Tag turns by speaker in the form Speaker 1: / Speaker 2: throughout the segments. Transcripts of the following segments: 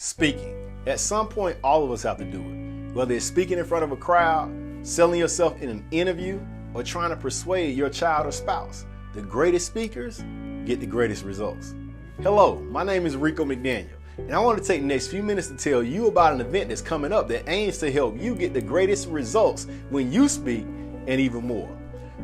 Speaker 1: Speaking. At some point, all of us have to do it. Whether it's speaking in front of a crowd, selling yourself in an interview, or trying to persuade your child or spouse. The greatest speakers get the greatest results. Hello, my name is Reco McDaniel, and I want to take the next few minutes to tell you about an event that's coming up that aims to help you get the greatest results when you speak and even more.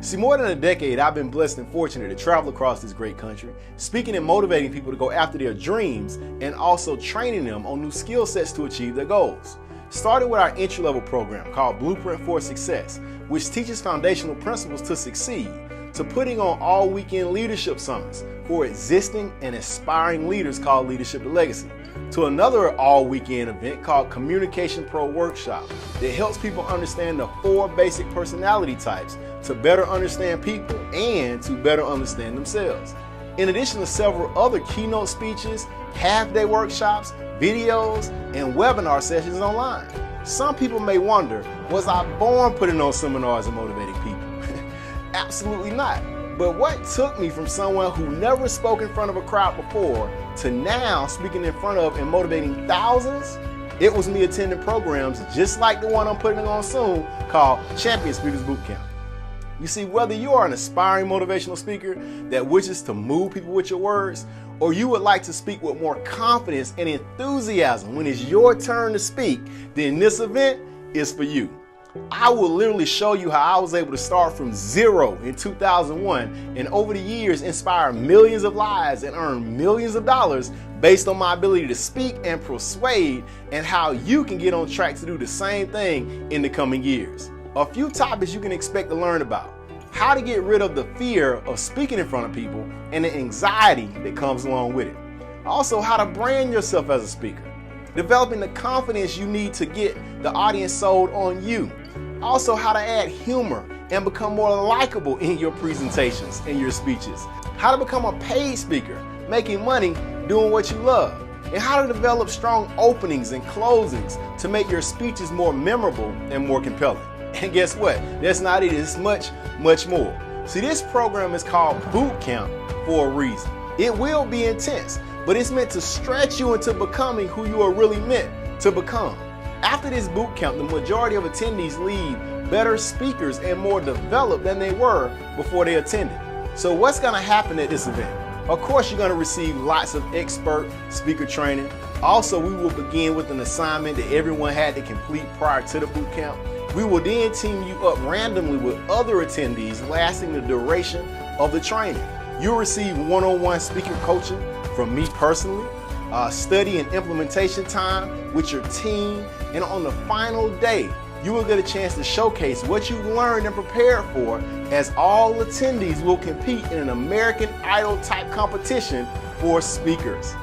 Speaker 1: See, more than a decade, I've been blessed and fortunate to travel across this great country, speaking and motivating people to go after their dreams and also training them on new skill sets to achieve their goals. Starting with our entry-level program called Blueprint for Success, which teaches foundational principles to succeed, to putting on all-weekend leadership summits for existing and aspiring leaders called Leadership to Legacy, to another all-weekend event called Communication Pro Workshop that helps people understand the 4 basic personality types to better understand people and to better understand themselves. In addition to several other keynote speeches, half-day workshops, videos, and webinar sessions online. Some people may wonder, was I born putting on seminars and motivating people? Absolutely not. But what took me from someone who never spoke in front of a crowd before to now speaking in front of and motivating thousands? It was me attending programs just like the one I'm putting on soon called Champion Speakers Bootcamp. You see, whether you are an aspiring motivational speaker that wishes to move people with your words, or you would like to speak with more confidence and enthusiasm when it's your turn to speak, then this event is for you. I will literally show you how I was able to start from zero in 2001 and over the years inspire millions of lives and earn millions of dollars based on my ability to speak and persuade, and how you can get on track to do the same thing in the coming years. A few topics you can expect to learn about: how to get rid of the fear of speaking in front of people and the anxiety that comes along with it. Also, how to brand yourself as a speaker. Developing the confidence you need to get the audience sold on you. Also, how to add humor and become more likable in your presentations and your speeches. How to become a paid speaker, making money doing what you love. And how to develop strong openings and closings to make your speeches more memorable and more compelling. And guess what? That's not it. It's much, much more. See, this program is called Boot Camp for a reason. It will be intense, but it's meant to stretch you into becoming who you are really meant to become. After this boot camp, the majority of attendees leave better speakers and more developed than they were before they attended. So what's going to happen at this event? Of course, you're going to receive lots of expert speaker training. Also, we will begin with an assignment that everyone had to complete prior to the boot camp. We will then team you up randomly with other attendees lasting the duration of the training. You'll receive one-on-one speaker coaching from me personally, study and implementation time with your team, and on the final day, you will get a chance to showcase what you learned and prepared for, as all attendees will compete in an American Idol type competition for speakers.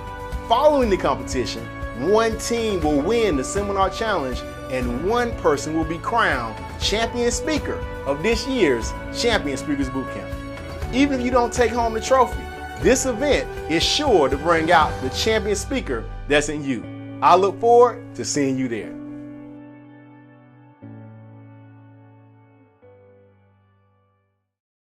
Speaker 1: Following the competition, one team will win the seminar challenge and one person will be crowned champion speaker of this year's Champion Speakers Bootcamp. Even if you don't take home the trophy, this event is sure to bring out the champion speaker that's in you. I look forward to seeing you there.